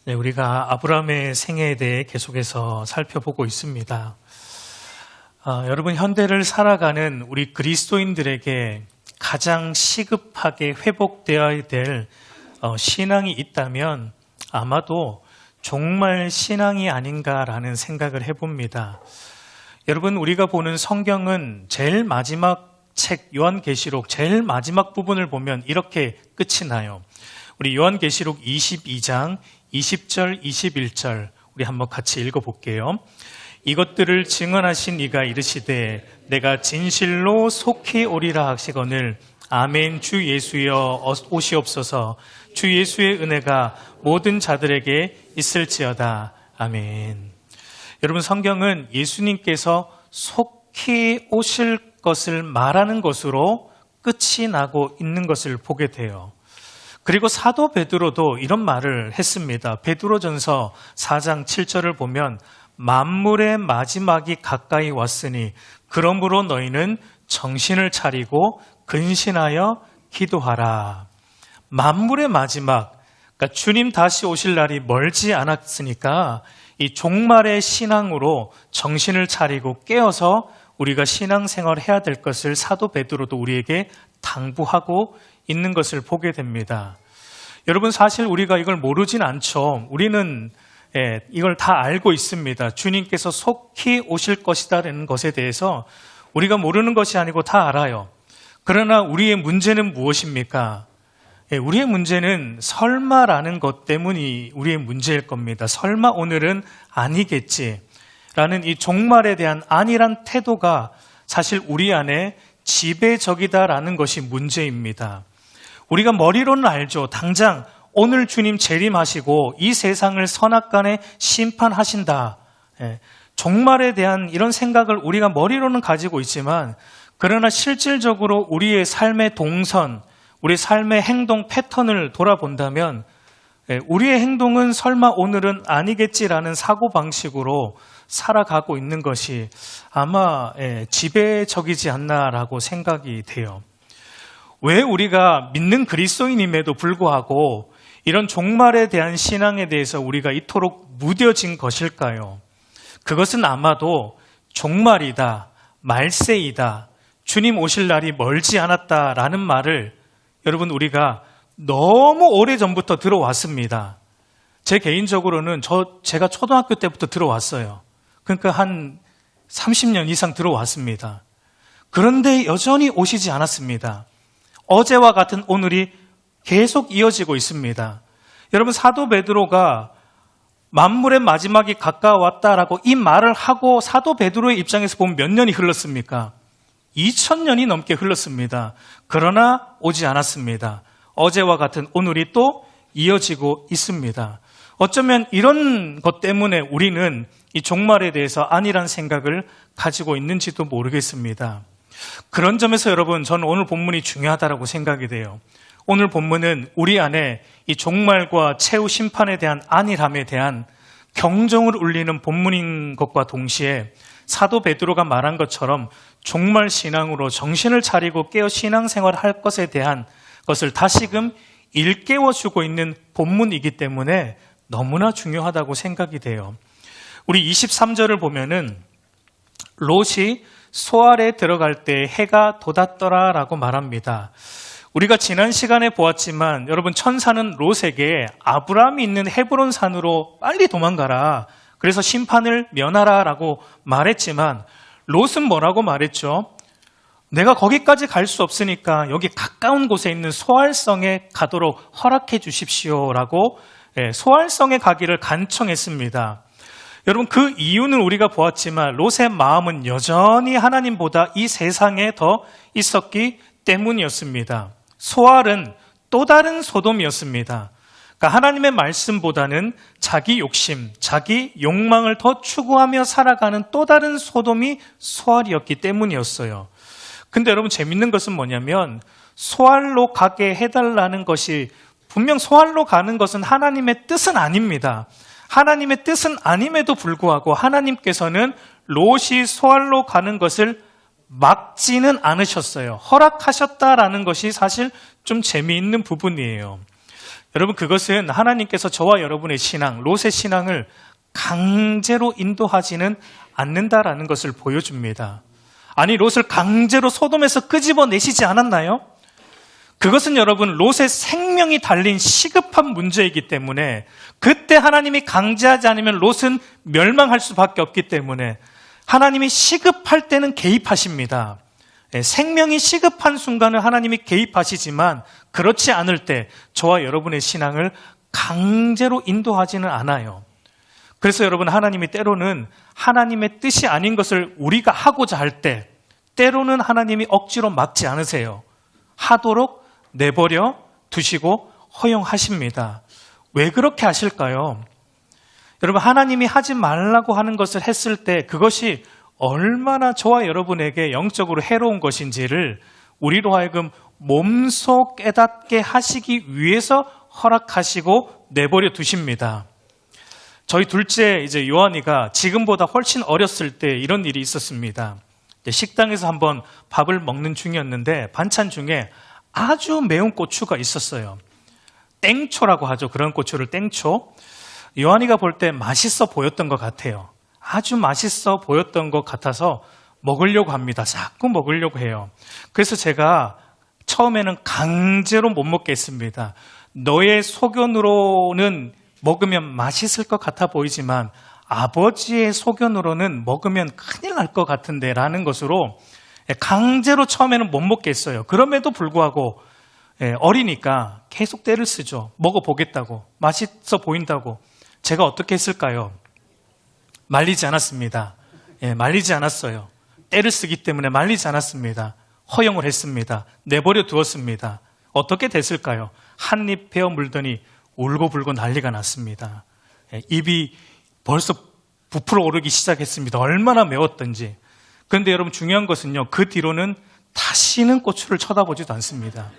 네, 우리가 아브라함의 생애에 대해 계속해서 살펴보고 있습니다. 여러분, 현대를 살아가는 우리 그리스도인들에게 가장 시급하게 회복되어야 될 신앙이 있다면 아마도 종말 신앙이 아닌가라는 생각을 해봅니다. 여러분, 우리가 보는 성경은 제일 마지막 책 요한계시록 제일 마지막 부분을 보면 이렇게 끝이 나요. 우리 요한계시록 22장 20절, 21절 우리 한번 같이 읽어볼게요. 이것들을 증언하신 이가 이르시되 내가 진실로 속히 오리라 하시거늘 아멘. 주 예수여 오시옵소서. 주 예수의 은혜가 모든 자들에게 있을지어다. 아멘. 여러분, 성경은 예수님께서 속히 오실 것을 말하는 것으로 끝이 나고 있는 것을 보게 돼요. 그리고 사도 베드로도 이런 말을 했습니다. 베드로전서 4장 7절을 보면 만물의 마지막이 가까이 왔으니 그러므로 너희는 정신을 차리고 근신하여 기도하라. 만물의 마지막, 그러니까 주님 다시 오실 날이 멀지 않았으니까 이 종말의 신앙으로 정신을 차리고 깨어서 우리가 신앙생활을 해야 될 것을 사도 베드로도 우리에게 당부하고 있는 것을 보게 됩니다. 여러분, 사실 우리가 이걸 모르진 않죠. 우리는 이걸 다 알고 있습니다. 주님께서 속히 오실 것이라는 것에 대해서 우리가 모르는 것이 아니고 다 알아요. 그러나 우리의 문제는 무엇입니까? 우리의 문제는 설마라는 것 때문이 우리의 문제일 겁니다. 설마 오늘은 아니겠지라는 이 종말에 대한 안일한 태도가 사실 우리 안에 지배적이다라는 것이 문제입니다. 우리가 머리로는 알죠. 당장 오늘 주님 재림하시고 이 세상을 선악간에 심판하신다. 종말에 대한 이런 생각을 우리가 머리로는 가지고 있지만 그러나 실질적으로 우리의 삶의 동선, 우리 삶의 행동 패턴을 돌아본다면 우리의 행동은 설마 오늘은 아니겠지라는 사고방식으로 살아가고 있는 것이 아마 지배적이지 않나라고 생각이 돼요. 왜 우리가 믿는 그리스도인임에도 불구하고 이런 종말에 대한 신앙에 대해서 우리가 이토록 무뎌진 것일까요? 그것은 아마도 종말이다, 말세이다, 주님 오실 날이 멀지 않았다라는 말을 여러분 우리가 너무 오래전부터 들어왔습니다. 제 개인적으로는 제가 초등학교 때부터 들어왔어요. 그러니까 한 30년 이상 들어왔습니다. 그런데 여전히 오시지 않았습니다. 어제와 같은 오늘이 계속 이어지고 있습니다. 여러분, 사도 베드로가 만물의 마지막이 가까웠다라고 이 말을 하고 사도 베드로의 입장에서 보면 몇 년이 흘렀습니까? 2000년이 넘게 흘렀습니다. 그러나 오지 않았습니다. 어제와 같은 오늘이 또 이어지고 있습니다. 어쩌면 이런 것 때문에 우리는 이 종말에 대해서 안일한 생각을 가지고 있는지도 모르겠습니다. 그런 점에서 여러분, 저는 오늘 본문이 중요하다고 생각이 돼요. 오늘 본문은 우리 안에 이 종말과 최후 심판에 대한 안일함에 대한 경종을 울리는 본문인 것과 동시에 사도 베드로가 말한 것처럼 종말 신앙으로 정신을 차리고 깨어 신앙생활을 할 것에 대한 것을 다시금 일깨워주고 있는 본문이기 때문에 너무나 중요하다고 생각이 돼요. 우리 23절을 보면은 롯이 소알에 들어갈 때 해가 돋았더라라고 말합니다. 우리가 지난 시간에 보았지만 여러분, 천사는 롯에게 아브라함이 있는 헤브론 산으로 빨리 도망가라, 그래서 심판을 면하라라고 말했지만 롯은 뭐라고 말했죠? 내가 거기까지 갈 수 없으니까 여기 가까운 곳에 있는 소알성에 가도록 허락해 주십시오라고 소알성에 가기를 간청했습니다. 여러분, 그 이유는 우리가 보았지만 롯의 마음은 여전히 하나님보다 이 세상에 더 있었기 때문이었습니다. 소알은 또 다른 소돔이었습니다. 그러니까 하나님의 말씀보다는 자기 욕심, 자기 욕망을 더 추구하며 살아가는 또 다른 소돔이 소알이었기 때문이었어요. 근데 여러분, 재밌는 것은 뭐냐면 소알로 가게 해달라는 것이 분명 소알로 가는 것은 하나님의 뜻은 아닙니다. 하나님의 뜻은 아님에도 불구하고 하나님께서는 롯이 소알로 가는 것을 막지는 않으셨어요. 허락하셨다라는 것이 사실 좀 재미있는 부분이에요. 여러분, 그것은 하나님께서 저와 여러분의 신앙, 롯의 신앙을 강제로 인도하지는 않는다라는 것을 보여줍니다. 아니, 롯을 강제로 소돔에서 끄집어내시지 않았나요? 그것은 여러분, 롯의 생명이 달린 시급한 문제이기 때문에, 그때 하나님이 강제하지 않으면 롯은 멸망할 수밖에 없기 때문에 하나님이 시급할 때는 개입하십니다. 생명이 시급한 순간을 하나님이 개입하시지만, 그렇지 않을 때 저와 여러분의 신앙을 강제로 인도하지는 않아요. 그래서 여러분, 하나님이 때로는 하나님의 뜻이 아닌 것을 우리가 하고자 할 때, 때로는 하나님이 억지로 막지 않으세요. 하도록 내버려 두시고 허용하십니다. 왜 그렇게 하실까요? 여러분, 하나님이 하지 말라고 하는 것을 했을 때 그것이 얼마나 저와 여러분에게 영적으로 해로운 것인지를 우리로 하여금 몸소 깨닫게 하시기 위해서 허락하시고 내버려 두십니다. 저희 둘째 이제 요한이가 지금보다 훨씬 어렸을 때 이런 일이 있었습니다. 식당에서 한번 밥을 먹는 중이었는데 반찬 중에 아주 매운 고추가 있었어요. 땡초라고 하죠. 그런 고추를 땡초. 요한이가 볼 때 맛있어 보였던 것 같아요. 아주 맛있어 보였던 것 같아서 먹으려고 합니다. 자꾸 먹으려고 해요. 그래서 제가 처음에는 강제로 못 먹겠습니다. 너의 소견으로는 먹으면 맛있을 것 같아 보이지만 아버지의 소견으로는 먹으면 큰일 날 것 같은데 라는 것으로 강제로 처음에는 못 먹겠어요. 그럼에도 불구하고 어리니까 계속 떼를 쓰죠. 먹어보겠다고, 맛있어 보인다고. 제가 어떻게 했을까요? 말리지 않았습니다. 말리지 않았어요. 떼를 쓰기 때문에 말리지 않았습니다. 허용을 했습니다. 내버려 두었습니다. 어떻게 됐을까요? 한 입 베어 물더니 울고불고 난리가 났습니다. 입이 벌써 부풀어 오르기 시작했습니다. 얼마나 매웠던지. 그런데 여러분, 중요한 것은요, 그 뒤로는 다시는 고추를 쳐다보지도 않습니다.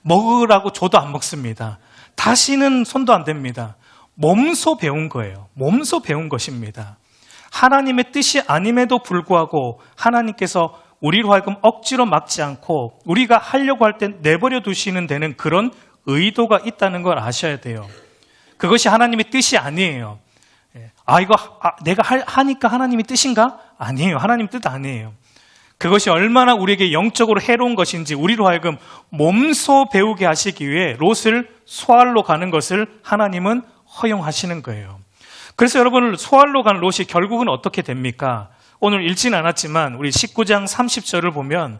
먹으라고 줘도 안 먹습니다. 다시는 손도 안 댑니다. 몸소 배운 거예요. 몸소 배운 것입니다. 하나님의 뜻이 아님에도 불구하고 하나님께서 우리로 하여금 억지로 막지 않고 우리가 하려고 할 때 내버려 두시는 데는 그런 의도가 있다는 걸 아셔야 돼요. 그것이 하나님의 뜻이 아니에요. 내가 하니까 하나님의 뜻인가? 아니에요. 하나님 뜻 아니에요. 그것이 얼마나 우리에게 영적으로 해로운 것인지 우리로 하여금 몸소 배우게 하시기 위해 롯을 소알로 가는 것을 하나님은 허용하시는 거예요. 그래서 여러분, 소알로 간 롯이 결국은 어떻게 됩니까? 오늘 읽지는 않았지만 우리 19장 30절을 보면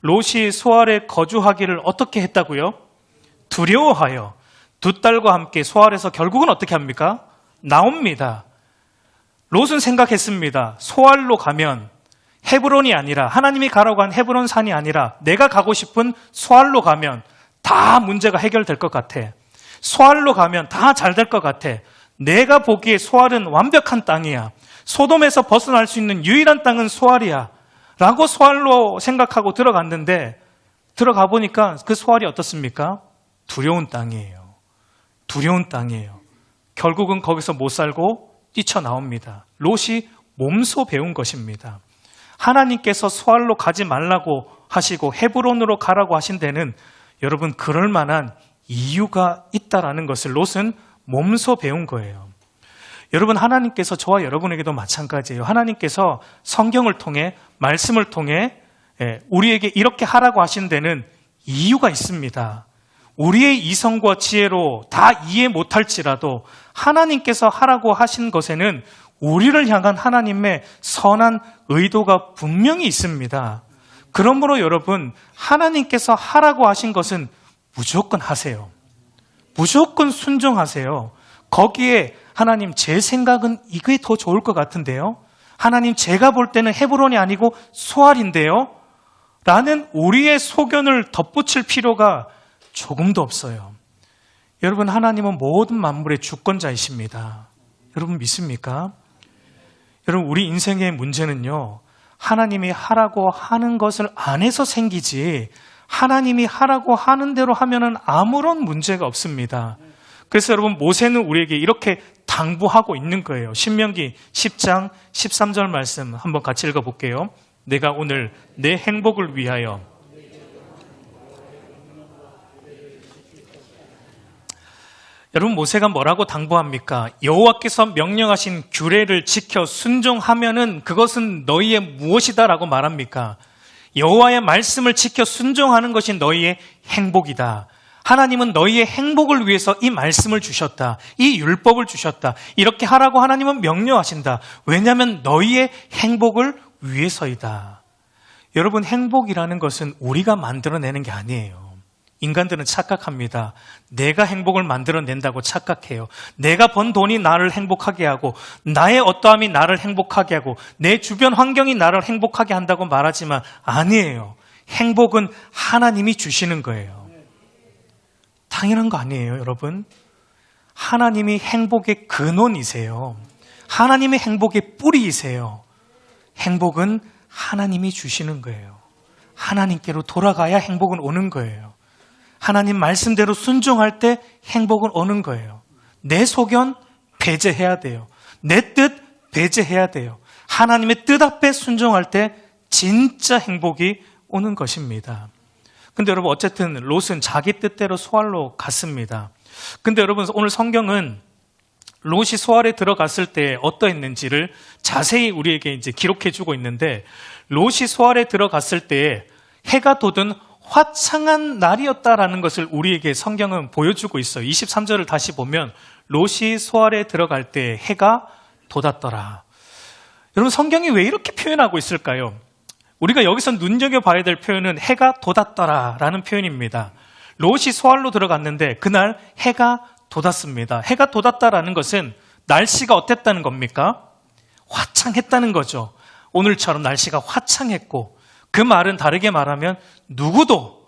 롯이 소알에 거주하기를 어떻게 했다고요? 두려워하여 두 딸과 함께 소알에서 결국은 어떻게 합니까? 나옵니다. 롯은 생각했습니다. 소알로 가면 헤브론이 아니라, 하나님이 가라고 한 헤브론 산이 아니라 내가 가고 싶은 소알로 가면 다 문제가 해결될 것 같아. 소알로 가면 다 잘 될 것 같아. 내가 보기에 소알은 완벽한 땅이야. 소돔에서 벗어날 수 있는 유일한 땅은 소알이야 라고 소알로 생각하고 들어갔는데, 들어가 보니까 그 소알이 어떻습니까? 두려운 땅이에요. 두려운 땅이에요. 결국은 거기서 못 살고 뛰쳐나옵니다. 롯이 몸소 배운 것입니다. 하나님께서 소알로 가지 말라고 하시고 헤브론으로 가라고 하신 데는 여러분, 그럴 만한 이유가 있다라는 것을 롯은 몸소 배운 거예요. 여러분, 하나님께서 저와 여러분에게도 마찬가지예요. 하나님께서 성경을 통해, 말씀을 통해 우리에게 이렇게 하라고 하신 데는 이유가 있습니다. 우리의 이성과 지혜로 다 이해 못할지라도 하나님께서 하라고 하신 것에는 우리를 향한 하나님의 선한 의도가 분명히 있습니다. 그러므로 여러분, 하나님께서 하라고 하신 것은 무조건 하세요. 무조건 순종하세요. 거기에 하나님, 제 생각은 이게 더 좋을 것 같은데요. 하나님, 제가 볼 때는 헤브론이 아니고 소알인데요. 라는 우리의 소견을 덧붙일 필요가 조금도 없어요. 여러분, 하나님은 모든 만물의 주권자이십니다. 여러분 믿습니까? 여러분, 우리 인생의 문제는요, 하나님이 하라고 하는 것을 안 해서 생기지, 하나님이 하라고 하는 대로 하면은 아무런 문제가 없습니다. 그래서 여러분, 모세는 우리에게 이렇게 당부하고 있는 거예요. 신명기 10장 13절 말씀 한번 같이 읽어볼게요. 내가 오늘 내 행복을 위하여 여러분, 모세가 뭐라고 당부합니까? 여호와께서 명령하신 규례를 지켜 순종하면은 그것은 너희의 무엇이다라고 말합니까? 여호와의 말씀을 지켜 순종하는 것이 너희의 행복이다. 하나님은 너희의 행복을 위해서 이 말씀을 주셨다. 이 율법을 주셨다. 이렇게 하라고 하나님은 명령하신다. 왜냐하면 너희의 행복을 위해서이다. 여러분, 행복이라는 것은 우리가 만들어내는 게 아니에요. 인간들은 착각합니다. 내가 행복을 만들어낸다고 착각해요. 내가 번 돈이 나를 행복하게 하고 나의 어떠함이 나를 행복하게 하고 내 주변 환경이 나를 행복하게 한다고 말하지만 아니에요. 행복은 하나님이 주시는 거예요. 당연한 거 아니에요, 여러분? 하나님이 행복의 근원이세요. 하나님의 행복의 뿌리이세요. 행복은 하나님이 주시는 거예요. 하나님께로 돌아가야 행복은 오는 거예요. 하나님 말씀대로 순종할 때 행복은 오는 거예요. 내 소견 배제해야 돼요. 내 뜻 배제해야 돼요. 하나님의 뜻 앞에 순종할 때 진짜 행복이 오는 것입니다. 근데 여러분, 어쨌든 롯은 자기 뜻대로 소알로 갔습니다. 근데 여러분, 오늘 성경은 롯이 소알에 들어갔을 때 어떠했는지를 자세히 우리에게 이제 기록해 주고 있는데, 롯이 소알에 들어갔을 때 해가 돋은 화창한 날이었다라는 것을 우리에게 성경은 보여주고 있어요. 23절을 다시 보면 롯이 소알에 들어갈 때 해가 돋았더라. 여러분, 성경이 왜 이렇게 표현하고 있을까요? 우리가 여기서 눈여겨봐야 될 표현은 해가 돋았더라라는 표현입니다. 롯이 소알로 들어갔는데 그날 해가 돋았습니다. 해가 돋았다라는 것은 날씨가 어땠다는 겁니까? 화창했다는 거죠. 오늘처럼 날씨가 화창했고, 그 말은 다르게 말하면 누구도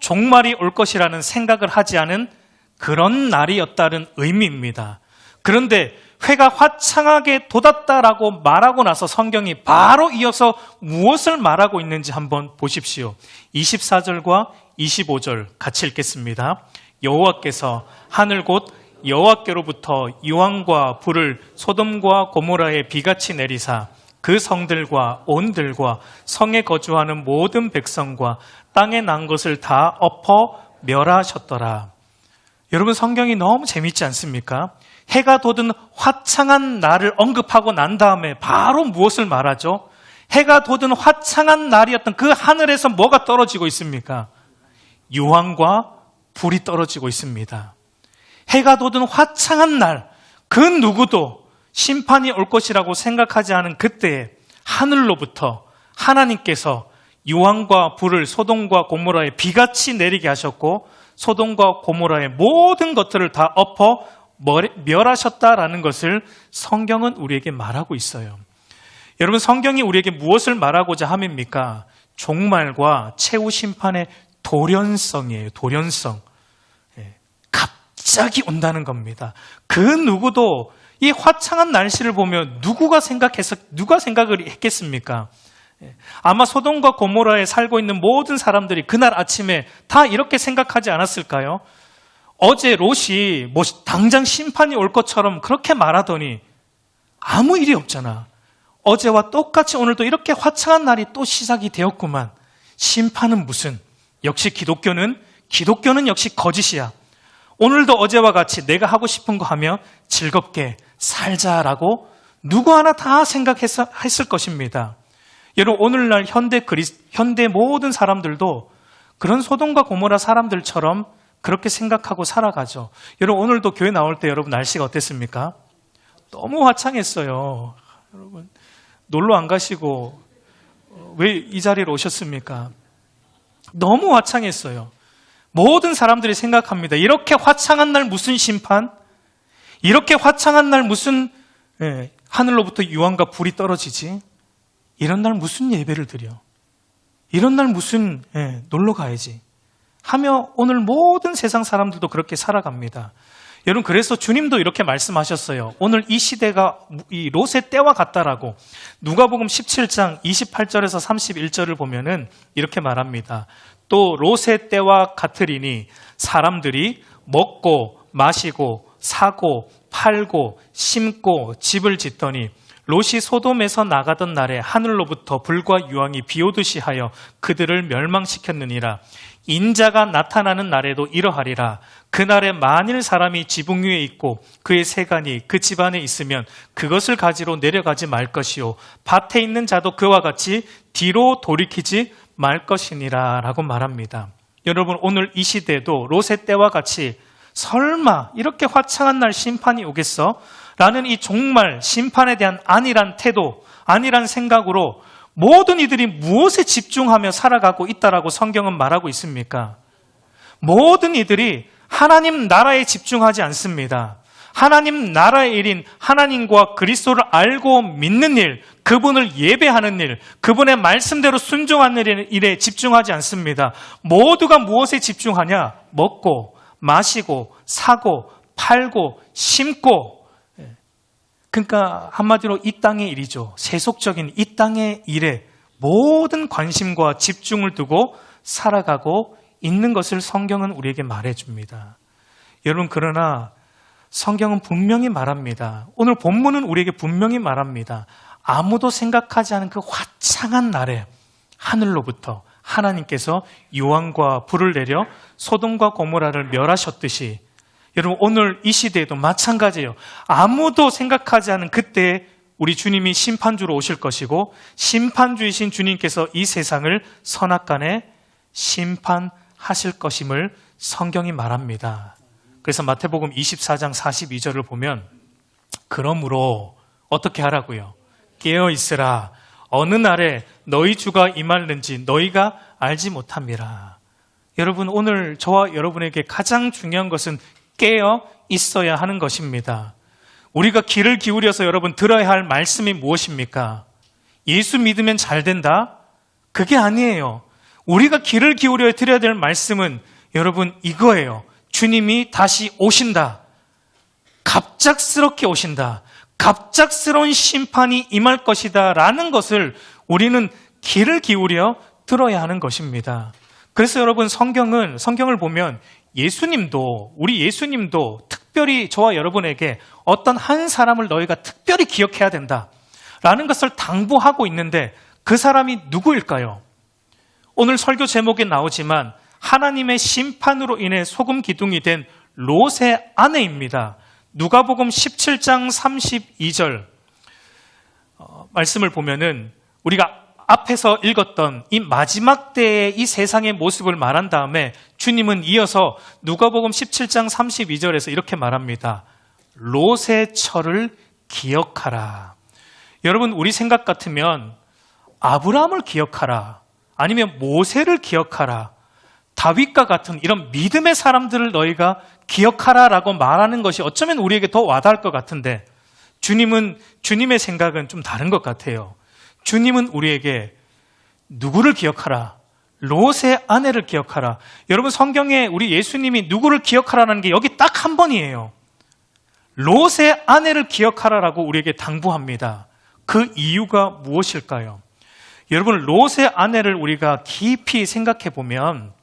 종말이 올 것이라는 생각을 하지 않은 그런 날이었다는 의미입니다. 그런데 해가 화창하게 돋았다라고 말하고 나서 성경이 바로 이어서 무엇을 말하고 있는지 한번 보십시오. 24절과 25절 같이 읽겠습니다. 여호와께서 하늘 곧 여호와께로부터 유황과 불을 소돔과 고모라에 비같이 내리사 그 성들과 온들과 성에 거주하는 모든 백성과 땅에 난 것을 다 엎어 멸하셨더라. 여러분, 성경이 너무 재밌지 않습니까? 해가 돋은 화창한 날을 언급하고 난 다음에 바로 무엇을 말하죠? 해가 돋은 화창한 날이었던 그 하늘에서 뭐가 떨어지고 있습니까? 유황과 불이 떨어지고 있습니다. 해가 돋은 화창한 날, 그 누구도 심판이 올 것이라고 생각하지 않은 그때에 하늘로부터 하나님께서 유황과 불을 소돔과 고모라에 비같이 내리게 하셨고, 소돔과 고모라의 모든 것들을 다 엎어 멸하셨다라는 것을 성경은 우리에게 말하고 있어요. 여러분, 성경이 우리에게 무엇을 말하고자 함입니까? 종말과 최후 심판의 돌연성이에요. 돌연성. 갑자기 온다는 겁니다. 그 누구도 이 화창한 날씨를 보면 누가 생각을 했겠습니까? 아마 소돔과 고모라에 살고 있는 모든 사람들이 그날 아침에 다 이렇게 생각하지 않았을까요? 어제 롯이 뭐 당장 심판이 올 것처럼 그렇게 말하더니 아무 일이 없잖아. 어제와 똑같이 오늘도 이렇게 화창한 날이 또 시작이 되었구만. 심판은 무슨? 역시 기독교는 역시 거짓이야. 오늘도 어제와 같이 내가 하고 싶은 거 하며 즐겁게 살자라고 누구 하나 다 생각했을 것입니다. 여러분, 오늘날 현대 모든 사람들도 그런 소돔과 고모라 사람들처럼 그렇게 생각하고 살아가죠. 여러분, 오늘도 교회 나올 때 여러분 날씨가 어땠습니까? 너무 화창했어요. 여러분, 놀러 안 가시고 왜 이 자리로 오셨습니까? 너무 화창했어요. 모든 사람들이 생각합니다. 이렇게 화창한 날 무슨 심판? 이렇게 화창한 날 무슨 하늘로부터 유황과 불이 떨어지지? 이런 날 무슨 예배를 드려? 이런 날 무슨 놀러 가야지? 하며 오늘 모든 세상 사람들도 그렇게 살아갑니다. 여러분, 그래서 주님도 이렇게 말씀하셨어요. 오늘 이 시대가 이 롯의 때와 같다라고. 누가복음 17장 28절에서 31절을 보면은 이렇게 말합니다. 또 롯의 때와 같으리니 사람들이 먹고 마시고 사고 팔고 심고 집을 짓더니 롯이 소돔에서 나가던 날에 하늘로부터 불과 유황이 비오듯이 하여 그들을 멸망시켰느니라. 인자가 나타나는 날에도 이러하리라. 그날에 만일 사람이 지붕 위에 있고 그의 세간이 그 집안에 있으면 그것을 가지러 내려가지 말 것이요 밭에 있는 자도 그와 같이 뒤로 돌이키지 말 것이니라 라고 말합니다. 여러분, 오늘 이 시대도 롯의 때와 같이 설마 이렇게 화창한 날 심판이 오겠어? 라는 이 종말 심판에 대한 안일한 태도, 안일한 생각으로 모든 이들이 무엇에 집중하며 살아가고 있다라고 성경은 말하고 있습니까? 모든 이들이 하나님 나라에 집중하지 않습니다. 하나님 나라의 일인 하나님과 그리스도를 알고 믿는 일, 그분을 예배하는 일, 그분의 말씀대로 순종하는 일에 집중하지 않습니다. 모두가 무엇에 집중하냐? 먹고, 마시고, 사고, 팔고, 심고. 그러니까 한마디로 이 땅의 일이죠. 세속적인 이 땅의 일에 모든 관심과 집중을 두고 살아가고 있는 것을 성경은 우리에게 말해줍니다. 여러분, 그러나 성경은 분명히 말합니다. 오늘 본문은 우리에게 분명히 말합니다. 아무도 생각하지 않은 그 화창한 날에 하늘로부터 하나님께서 유황과 불을 내려 소돔과 고모라를 멸하셨듯이 여러분, 오늘 이 시대에도 마찬가지예요. 아무도 생각하지 않은 그때 우리 주님이 심판주로 오실 것이고 심판주이신 주님께서 이 세상을 선악간에 심판하실 것임을 성경이 말합니다. 그래서 마태복음 24장 42절을 보면 그러므로 어떻게 하라고요? 깨어있으라. 어느 날에 너희 주가 임하는지 너희가 알지 못함이라. 여러분, 오늘 저와 여러분에게 가장 중요한 것은 깨어 있어야 하는 것입니다. 우리가 귀를 기울여서 여러분 들어야 할 말씀이 무엇입니까? 예수 믿으면 잘 된다? 그게 아니에요. 우리가 귀를 기울여 드려야 될 말씀은 여러분 이거예요. 주님이 다시 오신다. 갑작스럽게 오신다. 갑작스러운 심판이 임할 것이다 라는 것을 우리는 귀를 기울여 들어야 하는 것입니다. 그래서 여러분 성경을 보면 우리 예수님도 특별히 저와 여러분에게 어떤 한 사람을 너희가 특별히 기억해야 된다라는 것을 당부하고 있는데 그 사람이 누구일까요? 오늘 설교 제목에 나오지만 하나님의 심판으로 인해 소금 기둥이 된 롯의 아내입니다. 누가복음 17장 32절 말씀을 보면은 우리가 앞에서 읽었던 이 마지막 때의 이 세상의 모습을 말한 다음에 주님은 이어서 누가복음 17장 32절에서 이렇게 말합니다. 롯의 철을 기억하라. 여러분, 우리 생각 같으면 아브라함을 기억하라, 아니면 모세를 기억하라, 다윗과 같은 이런 믿음의 사람들을 너희가 기억하라라고 말하는 것이 어쩌면 우리에게 더 와닿을 것 같은데 주님의 생각은 좀 다른 것 같아요. 주님은 우리에게 누구를 기억하라? 롯의 아내를 기억하라. 여러분, 성경에 우리 예수님이 누구를 기억하라는 게 여기 딱 한 번이에요. 롯의 아내를 기억하라라고 우리에게 당부합니다. 그 이유가 무엇일까요? 여러분, 롯의 아내를 우리가 깊이 생각해 보면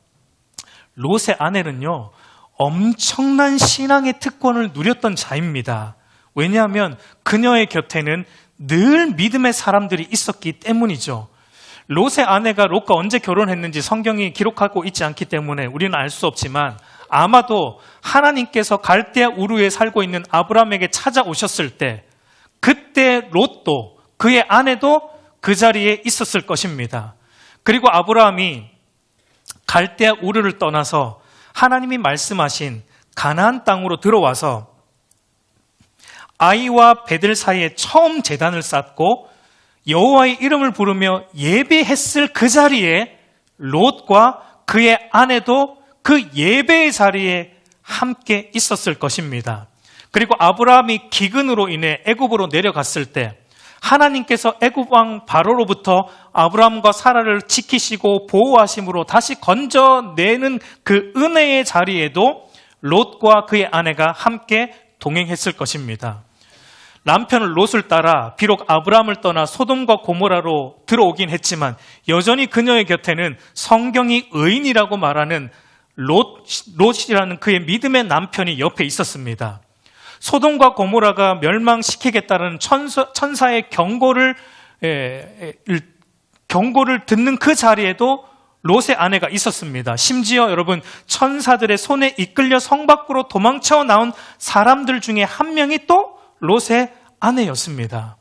롯의 아내는요, 엄청난 신앙의 특권을 누렸던 자입니다. 왜냐하면 그녀의 곁에는 늘 믿음의 사람들이 있었기 때문이죠. 롯의 아내가 롯과 언제 결혼했는지 성경이 기록하고 있지 않기 때문에 우리는 알 수 없지만 아마도 하나님께서 갈대아 우르에 살고 있는 아브라함에게 찾아오셨을 때 그때 롯도 그의 아내도 그 자리에 있었을 것입니다. 그리고 아브라함이 갈대아 우르를 떠나서 하나님이 말씀하신 가나안 땅으로 들어와서 아이와 베들 사이에 처음 제단을 쌓고 여호와의 이름을 부르며 예배했을 그 자리에 롯과 그의 아내도 그 예배의 자리에 함께 있었을 것입니다. 그리고 아브라함이 기근으로 인해 애굽으로 내려갔을 때 하나님께서 애굽 왕 바로로부터 아브라함과 사라를 지키시고 보호하심으로 다시 건져내는 그 은혜의 자리에도 롯과 그의 아내가 함께 동행했을 것입니다. 남편 롯을 따라 비록 아브라함을 떠나 소돔과 고모라로 들어오긴 했지만 여전히 그녀의 곁에는 성경이 의인이라고 말하는 롯이라는 그의 믿음의 남편이 옆에 있었습니다. 소돔과 고모라가 멸망시키겠다는 천사의 경고를 듣는 그 자리에도 롯의 아내가 있었습니다. 심지어 여러분, 천사들의 손에 이끌려 성 밖으로 도망쳐 나온 사람들 중에 한 명이 또 롯의 아내였습니다.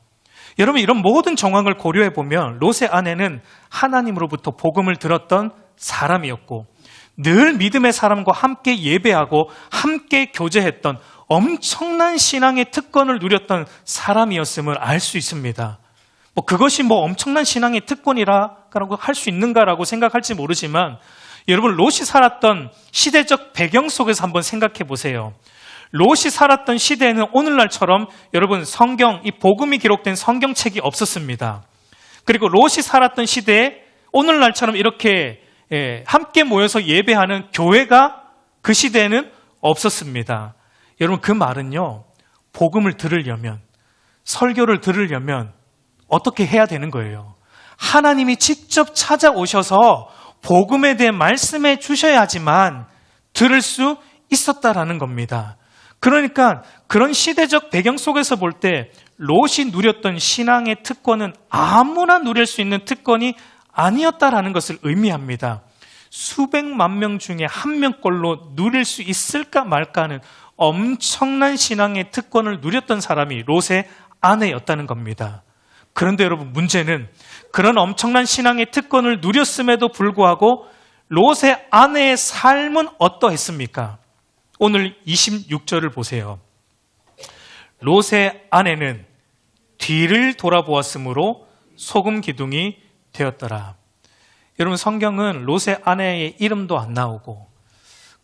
여러분, 이런 모든 정황을 고려해 보면 롯의 아내는 하나님으로부터 복음을 들었던 사람이었고 늘 믿음의 사람과 함께 예배하고 함께 교제했던 엄청난 신앙의 특권을 누렸던 사람이었음을 알 수 있습니다. 그것이 엄청난 신앙의 특권이라고 할 수 있는가라고 생각할지 모르지만 여러분, 롯이 살았던 시대적 배경 속에서 한번 생각해 보세요. 롯이 살았던 시대에는 오늘날처럼 여러분, 성경, 이 복음이 기록된 성경책이 없었습니다. 그리고 롯이 살았던 시대에 오늘날처럼 이렇게 함께 모여서 예배하는 교회가 그 시대에는 없었습니다. 여러분, 그 말은요, 복음을 들으려면, 설교를 들으려면 어떻게 해야 되는 거예요? 하나님이 직접 찾아오셔서 복음에 대해 말씀해 주셔야지만 들을 수 있었다라는 겁니다. 그러니까 그런 시대적 배경 속에서 볼 때 롯이 누렸던 신앙의 특권은 아무나 누릴 수 있는 특권이 아니었다라는 것을 의미합니다. 수백만 명 중에 한 명꼴로 누릴 수 있을까 말까 하는 엄청난 신앙의 특권을 누렸던 사람이 롯의 아내였다는 겁니다. 그런데 여러분, 문제는 그런 엄청난 신앙의 특권을 누렸음에도 불구하고 롯의 아내의 삶은 어떠했습니까? 오늘 26절을 보세요. 롯의 아내는 뒤를 돌아보았으므로 소금 기둥이 되었더라. 여러분, 성경은 롯의 아내의 이름도 안 나오고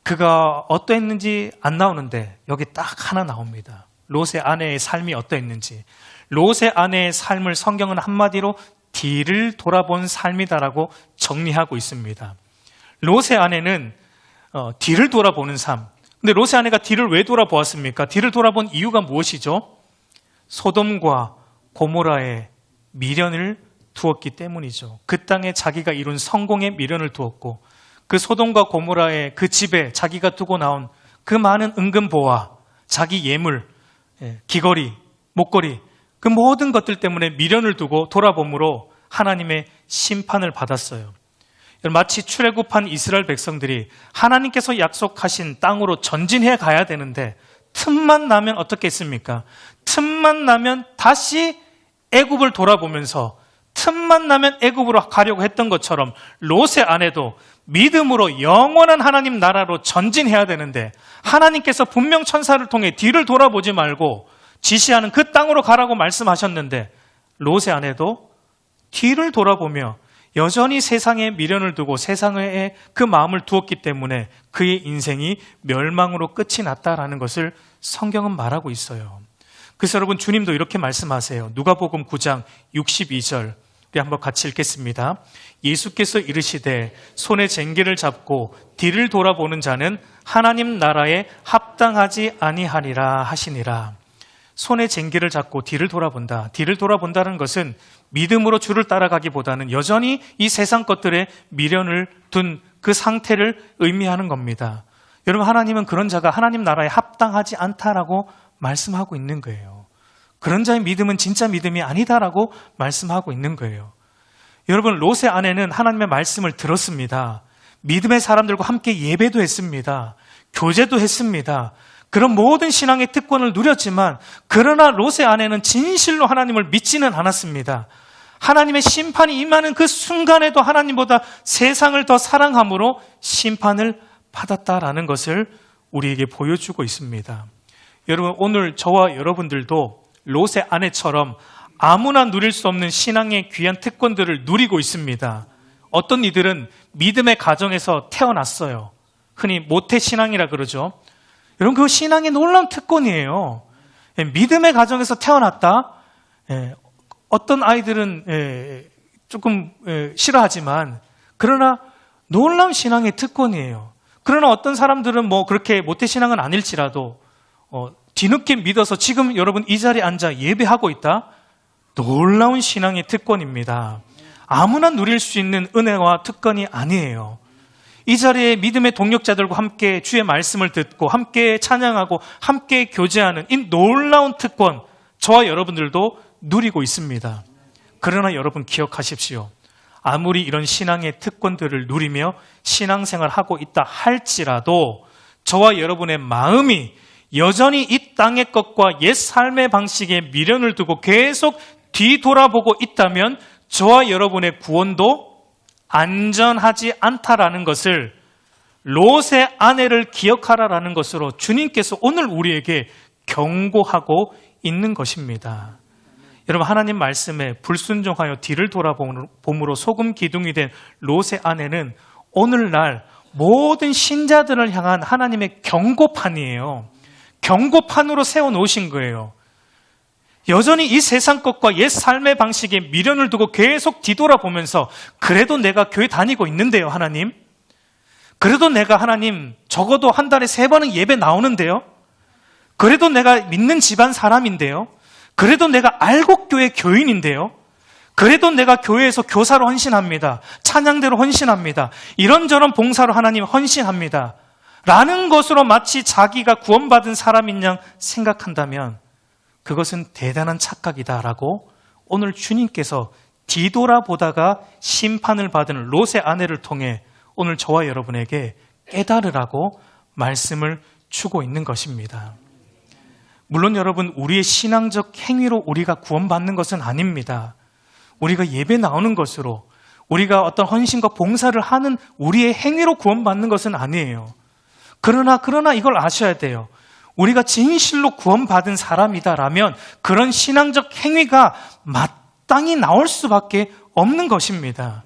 그가 어떠했는지 안 나오는데 여기 딱 하나 나옵니다. 롯의 아내의 삶이 어떠했는지. 롯의 아내의 삶을 성경은 한마디로 뒤를 돌아본 삶이다라고 정리하고 있습니다. 롯의 아내는 뒤를 돌아보는 삶. 근데 롯의 아내가 뒤를 왜 돌아보았습니까? 뒤를 돌아본 이유가 무엇이죠? 소돔과 고모라의 미련을 두었기 때문이죠. 그 땅에 자기가 이룬 성공의 미련을 두었고 그 소돔과 고모라의 그 집에 자기가 두고 나온 그 많은 은금보화, 자기 예물, 귀걸이, 목걸이, 그 모든 것들 때문에 미련을 두고 돌아봄으로 하나님의 심판을 받았어요. 마치 출애굽한 이스라엘 백성들이 하나님께서 약속하신 땅으로 전진해 가야 되는데 틈만 나면 어떻게 했습니까? 틈만 나면 다시 애굽을 돌아보면서 틈만 나면 애굽으로 가려고 했던 것처럼 롯의 아내도 믿음으로 영원한 하나님 나라로 전진해야 되는데 하나님께서 분명 천사를 통해 뒤를 돌아보지 말고 지시하는 그 땅으로 가라고 말씀하셨는데 롯의 아내도 뒤를 돌아보며 여전히 세상에 미련을 두고 세상에 그 마음을 두었기 때문에 그의 인생이 멸망으로 끝이 났다라는 것을 성경은 말하고 있어요. 그래서 여러분, 주님도 이렇게 말씀하세요. 누가복음 9장 62절 우리 한번 같이 읽겠습니다. 예수께서 이르시되 손에 쟁기를 잡고 뒤를 돌아보는 자는 하나님 나라에 합당하지 아니하니라 하시니라. 손에 쟁기를 잡고 뒤를 돌아본다. 뒤를 돌아본다는 것은 믿음으로 주를 따라가기보다는 여전히 이 세상 것들에 미련을 둔 그 상태를 의미하는 겁니다. 여러분, 하나님은 그런 자가 하나님 나라에 합당하지 않다라고 말씀하고 있는 거예요. 그런 자의 믿음은 진짜 믿음이 아니다라고 말씀하고 있는 거예요. 여러분, 롯의 아내는 하나님의 말씀을 들었습니다. 믿음의 사람들과 함께 예배도 했습니다. 교제도 했습니다. 그런 모든 신앙의 특권을 누렸지만 그러나 롯의 아내는 진실로 하나님을 믿지는 않았습니다. 하나님의 심판이 임하는 그 순간에도 하나님보다 세상을 더 사랑함으로 심판을 받았다라는 것을 우리에게 보여주고 있습니다. 여러분, 오늘 저와 여러분들도 롯의 아내처럼 아무나 누릴 수 없는 신앙의 귀한 특권들을 누리고 있습니다. 어떤 이들은 믿음의 가정에서 태어났어요. 흔히 모태신앙이라 그러죠. 여러분, 그 신앙의 놀라운 특권이에요. 믿음의 가정에서 태어났다. 어떤 아이들은 조금 싫어하지만 그러나 놀라운 신앙의 특권이에요. 그러나 어떤 사람들은 그렇게 모태신앙은 아닐지라도 뒤늦게 믿어서 지금 여러분 이 자리에 앉아 예배하고 있다. 놀라운 신앙의 특권입니다. 아무나 누릴 수 있는 은혜와 특권이 아니에요. 이 자리에 믿음의 동력자들과 함께 주의 말씀을 듣고 함께 찬양하고 함께 교제하는 이 놀라운 특권, 저와 여러분들도 누리고 있습니다. 그러나 여러분 기억하십시오. 아무리 이런 신앙의 특권들을 누리며 신앙생활을 하고 있다 할지라도 저와 여러분의 마음이 여전히 이 땅의 것과 옛 삶의 방식에 미련을 두고 계속 뒤돌아보고 있다면 저와 여러분의 구원도 안전하지 않다라는 것을 롯의 아내를 기억하라라는 것으로 주님께서 오늘 우리에게 경고하고 있는 것입니다. 여러분, 하나님 말씀에 불순종하여 뒤를 돌아봄으로 소금 기둥이 된 롯의 아내는 오늘날 모든 신자들을 향한 하나님의 경고판이에요. 경고판으로 세워놓으신 거예요. 여전히 이 세상 것과 옛 삶의 방식에 미련을 두고 계속 뒤돌아보면서 그래도 내가 교회 다니고 있는데요, 하나님. 그래도 내가 하나님 적어도 한 달에 3번은 예배 나오는데요. 그래도 내가 믿는 집안 사람인데요. 그래도 내가 알곡교회 교인인데요. 그래도 내가 교회에서 교사로 헌신합니다. 찬양대로 헌신합니다. 이런저런 봉사로 하나님 헌신합니다. 라는 것으로 마치 자기가 구원받은 사람인 양 생각한다면 그것은 대단한 착각이다라고 오늘 주님께서 뒤돌아보다가 심판을 받은 롯의 아내를 통해 오늘 저와 여러분에게 깨달으라고 말씀을 주고 있는 것입니다. 물론 여러분, 우리의 신앙적 행위로 우리가 구원받는 것은 아닙니다. 우리가 예배 나오는 것으로, 우리가 어떤 헌신과 봉사를 하는 우리의 행위로 구원받는 것은 아니에요. 그러나 이걸 아셔야 돼요. 우리가 진실로 구원받은 사람이다라면 그런 신앙적 행위가 마땅히 나올 수밖에 없는 것입니다.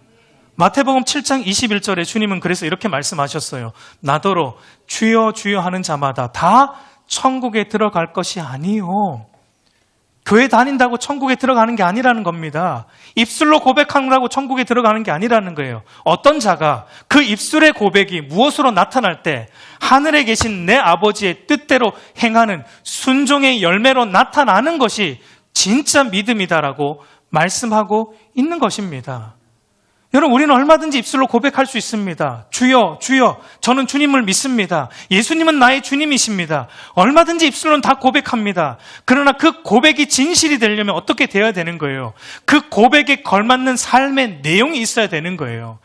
마태복음 7장 21절에 주님은 그래서 이렇게 말씀하셨어요. 나더러 주여 주여 하는 자마다 다 천국에 들어갈 것이 아니요. 교회 다닌다고 천국에 들어가는 게 아니라는 겁니다. 입술로 고백하느라고 천국에 들어가는 게 아니라는 거예요. 어떤 자가 그 입술의 고백이 무엇으로 나타날 때 하늘에 계신 내 아버지의 뜻대로 행하는 순종의 열매로 나타나는 것이 진짜 믿음이다라고 말씀하고 있는 것입니다. 여러분, 우리는 얼마든지 입술로 고백할 수 있습니다. 주여, 주여, 저는 주님을 믿습니다. 예수님은 나의 주님이십니다. 얼마든지 입술로는 다 고백합니다. 그러나 그 고백이 진실이 되려면 어떻게 되어야 되는 거예요? 그 고백에 걸맞는 삶의 내용이 있어야 되는 거예요.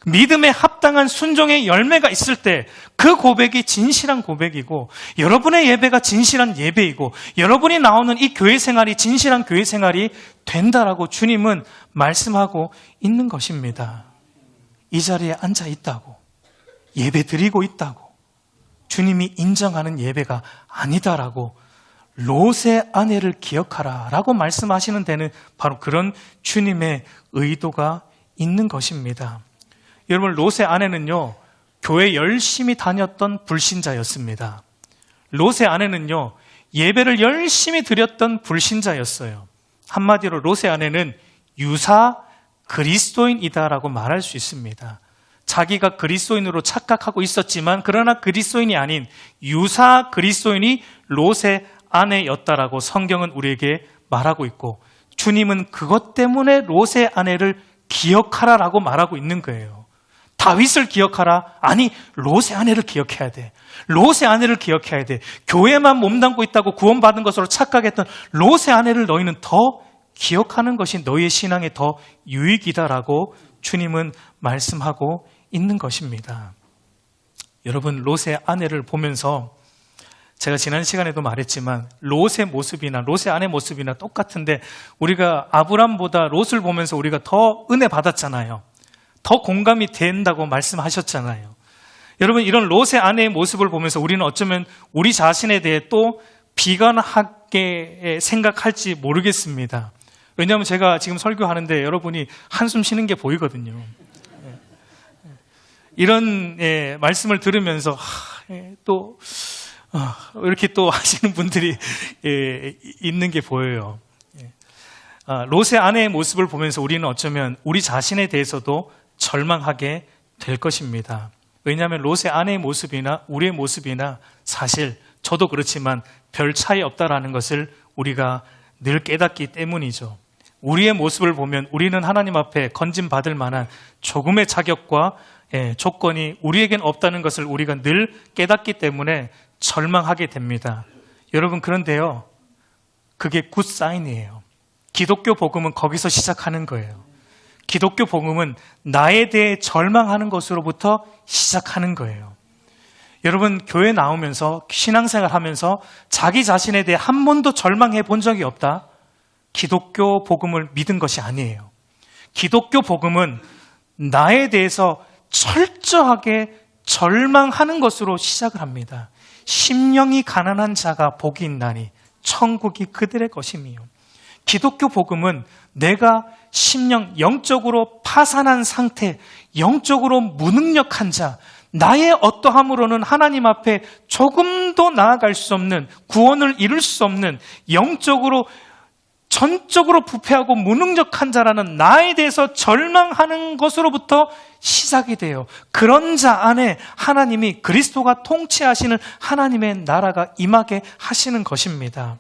믿음에 합당한 순종의 열매가 있을 때 그 고백이 진실한 고백이고, 여러분의 예배가 진실한 예배이고, 여러분이 나오는 이 교회 생활이 진실한 교회 생활이 된다라고 주님은 말씀하고 있는 것입니다. 이 자리에 앉아 있다고, 예배 드리고 있다고, 주님이 인정하는 예배가 아니다라고 롯의 아내를 기억하라 라고 말씀하시는 데는 바로 그런 주님의 의도가 있는 것입니다. 여러분, 롯의 아내는요, 교회 열심히 다녔던 불신자였습니다. 롯의 아내는요, 예배를 열심히 드렸던 불신자였어요. 한마디로 롯의 아내는 유사 그리스도인이다라고 말할 수 있습니다. 자기가 그리스도인으로 착각하고 있었지만 그러나 그리스도인이 아닌 유사 그리스도인이 롯의 아내였다라고 성경은 우리에게 말하고 있고, 주님은 그것 때문에 롯의 아내를 기억하라라고 말하고 있는 거예요. 다윗을 기억하라? 아니, 롯의 아내를 기억해야 돼. 롯의 아내를 기억해야 돼. 교회만 몸담고 있다고 구원받은 것으로 착각했던 롯의 아내를 너희는 더 기억하는 것이 너희의 신앙에 더 유익이다라고 주님은 말씀하고 있는 것입니다. 여러분, 롯의 아내를 보면서 제가 지난 시간에도 말했지만 롯의 모습이나 롯의 아내 모습이나 똑같은데, 우리가 아브람보다 롯을 보면서 우리가 더 은혜 받았잖아요. 더 공감이 된다고 말씀하셨잖아요. 여러분, 이런 롯의 아내의 모습을 보면서 우리는 어쩌면 우리 자신에 대해 또 비관하게 생각할지 모르겠습니다. 왜냐하면 제가 지금 설교하는데 여러분이 한숨 쉬는 게 보이거든요. 이런 말씀을 들으면서 또 이렇게 또 하시는 분들이 있는 게 보여요. 롯의 아내의 모습을 보면서 우리는 어쩌면 우리 자신에 대해서도 절망하게 될 것입니다. 왜냐하면 롯의 아내의 모습이나 우리의 모습이나 사실 저도 그렇지만 별 차이 없다라는 것을 우리가 늘 깨닫기 때문이죠. 우리의 모습을 보면 우리는 하나님 앞에 건진받을 만한 조금의 자격과 조건이 우리에겐 없다는 것을 우리가 늘 깨닫기 때문에 절망하게 됩니다. 여러분, 그런데요, 그게 굿 사인이에요. 기독교 복음은 거기서 시작하는 거예요. 기독교 복음은 나에 대해 절망하는 것으로부터 시작하는 거예요. 여러분, 교회 나오면서 신앙생활 하면서 자기 자신에 대해 한 번도 절망해 본 적이 없다? 기독교 복음을 믿은 것이 아니에요. 기독교 복음은 나에 대해서 철저하게 절망하는 것으로 시작을 합니다. 심령이 가난한 자가 복이 있나니 천국이 그들의 것이며, 기독교 복음은 내가 심령 영적으로 파산한 상태, 영적으로 무능력한 자, 나의 어떠함으로는 하나님 앞에 조금도 나아갈 수 없는, 구원을 이룰 수 없는, 영적으로 전적으로 부패하고 무능력한 자라는 나에 대해서 절망하는 것으로부터 시작이 돼요. 그런 자 안에 하나님이, 그리스도가 통치하시는 하나님의 나라가 임하게 하시는 것입니다.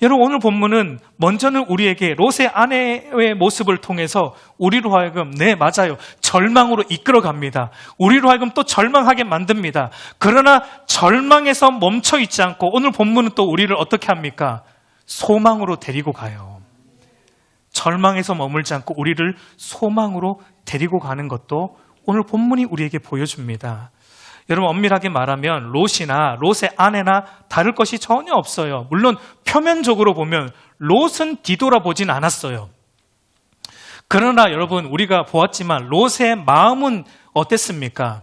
여러분, 오늘 본문은 먼저는 우리에게 롯의 아내의 모습을 통해서 우리로 하여금, 네, 맞아요, 절망으로 이끌어갑니다. 우리로 하여금 또 절망하게 만듭니다. 그러나 절망에서 멈춰 있지 않고 오늘 본문은 또 우리를 어떻게 합니까? 소망으로 데리고 가요. 절망에서 머물지 않고 우리를 소망으로 데리고 가는 것도 오늘 본문이 우리에게 보여줍니다. 여러분, 엄밀하게 말하면 롯이나 롯의 아내나 다를 것이 전혀 없어요. 물론 표면적으로 보면 롯은 뒤돌아보진 않았어요. 그러나 여러분, 우리가 보았지만 롯의 마음은 어땠습니까?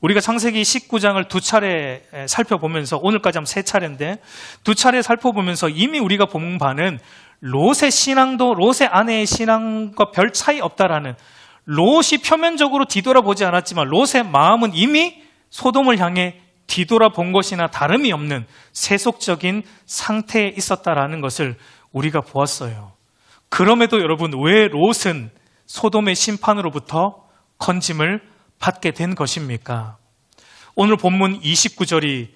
우리가 창세기 19장을 두 차례 살펴보면서, 오늘까지 하면 세 차례인데 두 차례 살펴보면서 이미 우리가 본 바는 롯의 신앙도 롯의 아내의 신앙과 별 차이 없다라는, 롯이 표면적으로 뒤돌아보지 않았지만 롯의 마음은 이미 소돔을 향해 뒤돌아본 것이나 다름이 없는 세속적인 상태에 있었다라는 것을 우리가 보았어요. 그럼에도 여러분, 왜 롯은 소돔의 심판으로부터 건짐을 받게 된 것입니까? 오늘 본문 29절이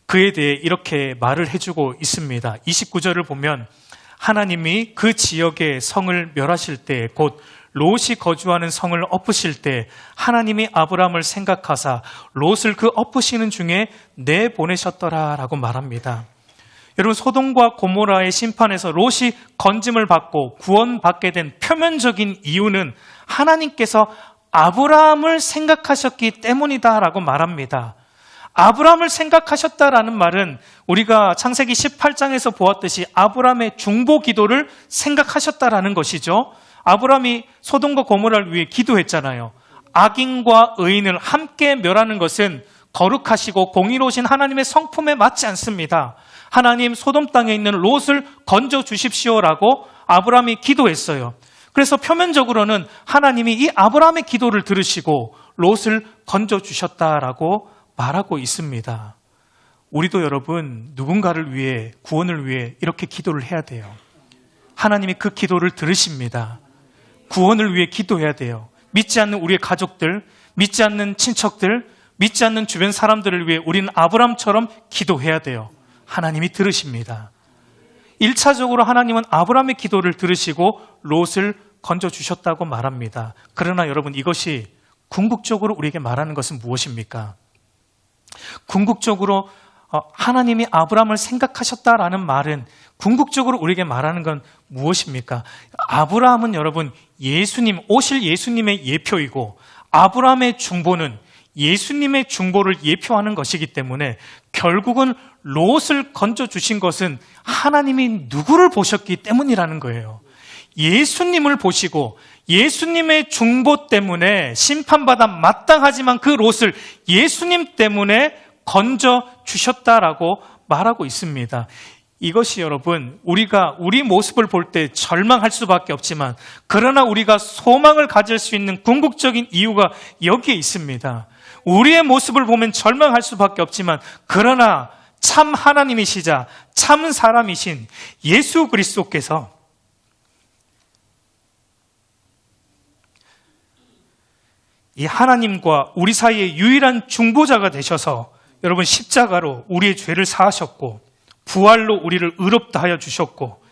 그에 대해 이렇게 말을 해주고 있습니다. 29절을 보면 하나님이 그 지역의 성을 멸하실 때, 곧 롯이 거주하는 성을 엎으실 때 하나님이 아브라함을 생각하사 롯을 그 엎으시는 중에 내보내셨더라 라고 말합니다. 여러분, 소돔과 고모라의 심판에서 롯이 건짐을 받고 구원받게 된 표면적인 이유는 하나님께서 아브라함을 생각하셨기 때문이다라고 말합니다. 아브라함을 생각하셨다라는 말은 우리가 창세기 18장에서 보았듯이 아브라함의 중보 기도를 생각하셨다라는 것이죠. 아브라함이 소돔과 고모라를 위해 기도했잖아요. 악인과 의인을 함께 멸하는 것은 거룩하시고 공의로우신 하나님의 성품에 맞지 않습니다. 하나님, 소돔 땅에 있는 롯을 건져 주십시오라고 아브라함이 기도했어요. 그래서 표면적으로는 하나님이 이 아브라함의 기도를 들으시고 롯을 건져 주셨다라고 말하고 있습니다. 우리도 여러분, 누군가를 위해, 구원을 위해 이렇게 기도를 해야 돼요. 하나님이 그 기도를 들으십니다. 구원을 위해 기도해야 돼요. 믿지 않는 우리의 가족들, 믿지 않는 친척들, 믿지 않는 주변 사람들을 위해 우리는 아브라함처럼 기도해야 돼요. 하나님이 들으십니다. 1차적으로 하나님은 아브라함의 기도를 들으시고 롯을 건져주셨다고 말합니다. 그러나 여러분, 이것이 궁극적으로 우리에게 말하는 것은 무엇입니까? 궁극적으로 하나님이 아브라함을 생각하셨다라는 말은 궁극적으로 우리에게 말하는 건 무엇입니까? 아브라함은 여러분, 예수님, 오실 예수님의 예표이고 아브라함의 중보는 예수님의 중보를 예표하는 것이기 때문에 결국은 롯을 건져주신 것은 하나님이 누구를 보셨기 때문이라는 거예요. 예수님을 보시고 예수님의 중보 때문에 심판받아 마땅하지만 그 롯을 예수님 때문에 건져주셨다라고 말하고 있습니다. 이것이 여러분, 우리가 우리 모습을 볼 때 절망할 수밖에 없지만 그러나 우리가 소망을 가질 수 있는 궁극적인 이유가 여기에 있습니다. 우리의 모습을 보면 절망할 수밖에 없지만 그러나 참 하나님이시자 참 사람이신 예수 그리스도께서 이 하나님과 우리 사이의 유일한 중보자가 되셔서 여러분, 십자가로 우리의 죄를 사하셨고 부활로 우리를 의롭다 하여 주셨고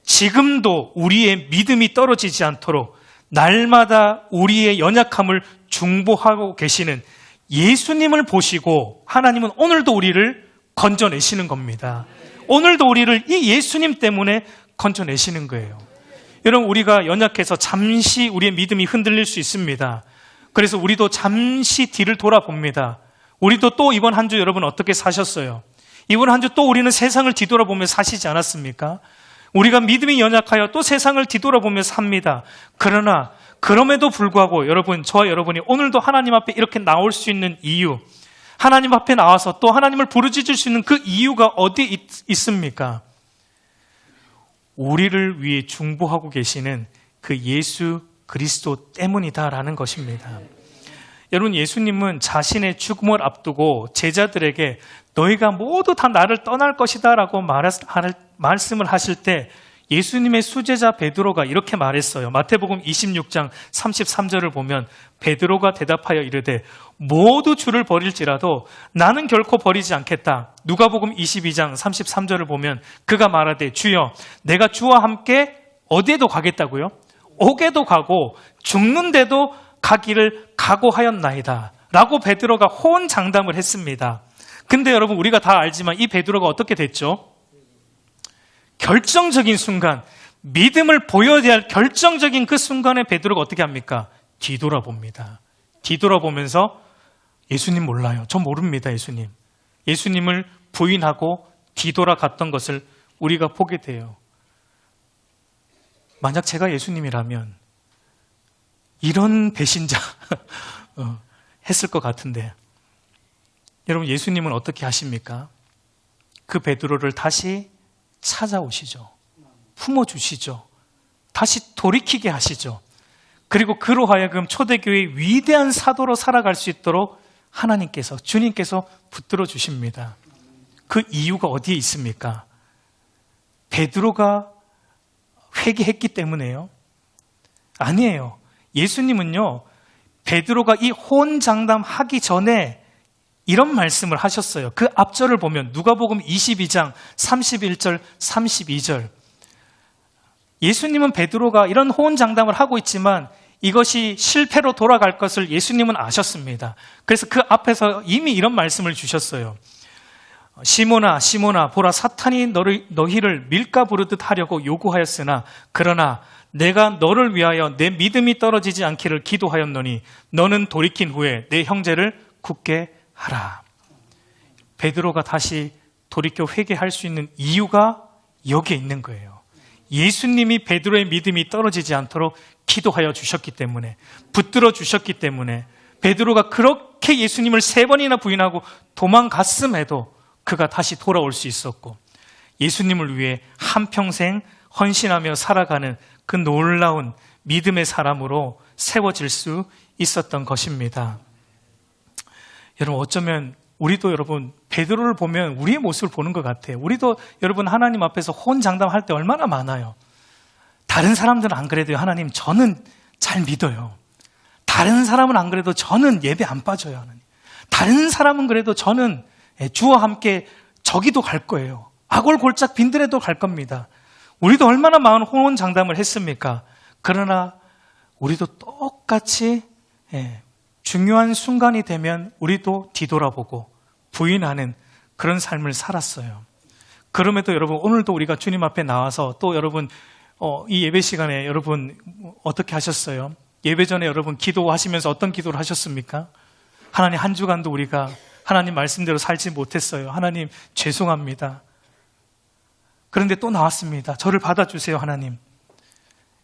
지금도 우리의 믿음이 떨어지지 않도록 날마다 우리의 연약함을 중보하고 계시는 예수님을 보시고 하나님은 오늘도 우리를 건져내시는 겁니다. 오늘도 우리를 이 예수님 때문에 건져내시는 거예요. 여러분, 우리가 연약해서 잠시 우리의 믿음이 흔들릴 수 있습니다. 그래서 우리도 잠시 뒤를 돌아봅니다. 우리도 또 이번 한 주 여러분 어떻게 사셨어요? 이번 한 주 또 우리는 세상을 뒤돌아보며 사시지 않았습니까? 우리가 믿음이 연약하여 또 세상을 뒤돌아보며 삽니다. 그러나 그럼에도 불구하고 여러분, 저와 여러분이 오늘도 하나님 앞에 이렇게 나올 수 있는 이유, 하나님 앞에 나와서 또 하나님을 부르짖을 수 있는 그 이유가 어디에 있습니까? 우리를 위해 중보하고 계시는 그 예수 그리스도 때문이다라는 것입니다. 여러분, 예수님은 자신의 죽음을 앞두고 제자들에게 너희가 모두 다 나를 떠날 것이다 라고 말씀을 하실 때 예수님의 수제자 베드로가 이렇게 말했어요. 마태복음 26장 33절을 보면 베드로가 대답하여 이르되 모두 주를 버릴지라도 나는 결코 버리지 않겠다. 누가복음 22장 33절을 보면 그가 말하되 주여 내가 주와 함께 어디에도 가겠다고요? 옥에도 가고 죽는데도 가기를 각오하였나이다 라고 베드로가 호언장담을 했습니다. 근데 여러분, 우리가 다 알지만 이 베드로가 어떻게 됐죠? 결정적인 순간, 믿음을 보여야 할 결정적인 그 순간에 베드로가 어떻게 합니까? 뒤돌아봅니다. 뒤돌아보면서 예수님 몰라요. 저 모릅니다, 예수님. 예수님을 부인하고 뒤돌아갔던 것을 우리가 보게 돼요. 만약 제가 예수님이라면 이런 배신자 했을 것 같은데, 여러분, 예수님은 어떻게 하십니까? 그 베드로를 다시 찾아오시죠. 품어주시죠. 다시 돌이키게 하시죠. 그리고 그로 하여금 초대교회의 위대한 사도로 살아갈 수 있도록 하나님께서, 주님께서 붙들어 주십니다. 그 이유가 어디에 있습니까? 베드로가 회개했기 때문에요? 아니에요. 예수님은요, 베드로가 이 호언장담 하기 전에 이런 말씀을 하셨어요. 그 앞절을 보면 누가복음 22장 31절 32절, 예수님은 베드로가 이런 호언장담을 하고 있지만 이것이 실패로 돌아갈 것을 예수님은 아셨습니다. 그래서 그 앞에서 이미 이런 말씀을 주셨어요. 시몬아 시몬아 보라, 사탄이 너희를 밀가 부르듯 하려고 요구하였으나 그러나 내가 너를 위하여 내 믿음이 떨어지지 않기를 기도하였노니 너는 돌이킨 후에 내 형제를 굳게 하라. 베드로가 다시 돌이켜 회개할 수 있는 이유가 여기에 있는 거예요. 예수님이 베드로의 믿음이 떨어지지 않도록 기도하여 주셨기 때문에, 붙들어 주셨기 때문에, 베드로가 그렇게 예수님을 3번이나 부인하고 도망갔음에도 그가 다시 돌아올 수 있었고, 예수님을 위해 한평생 헌신하며 살아가는 그 놀라운 믿음의 사람으로 세워질 수 있었던 것입니다. 여러분, 어쩌면 우리도 여러분 베드로를 보면 우리의 모습을 보는 것 같아요. 우리도 여러분 하나님 앞에서 호언장담할 때 얼마나 많아요. 다른 사람들은 안 그래도요, 하나님 저는 잘 믿어요. 다른 사람은 안 그래도 저는 예배 안 빠져요, 하나님. 다른 사람은 그래도 저는 주와 함께 저기도 갈 거예요. 아골골짝 빈들에도 갈 겁니다. 우리도 얼마나 많은 호언장담을 했습니까? 그러나 우리도 똑같이 중요한 순간이 되면 우리도 뒤돌아보고 부인하는 그런 삶을 살았어요. 그럼에도 여러분, 오늘도 우리가 주님 앞에 나와서 또 여러분 이 예배 시간에 여러분 어떻게 하셨어요? 예배 전에 여러분 기도하시면서 어떤 기도를 하셨습니까? 하나님, 한 주간도 우리가 하나님 말씀대로 살지 못했어요. 하나님 죄송합니다. 그런데 또 나왔습니다. 저를 받아주세요, 하나님.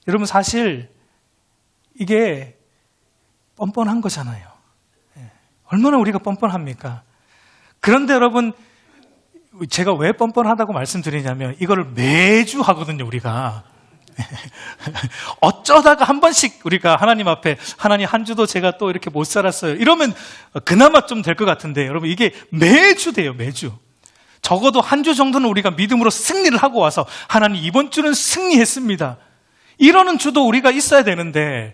여러분, 사실 이게 뻔뻔한 거잖아요. 얼마나 우리가 뻔뻔합니까? 그런데 여러분, 제가 왜 뻔뻔하다고 말씀드리냐면 이거를 매주 하거든요, 우리가. 어쩌다가 한 번씩 우리가 하나님 앞에, 하나님 한 주도 제가 또 이렇게 못 살았어요, 이러면 그나마 좀 될 것 같은데, 여러분 이게 매주 돼요, 매주. 적어도 한 주 정도는 우리가 믿음으로 승리를 하고 와서 하나님 이번 주는 승리했습니다, 이러는 주도 우리가 있어야 되는데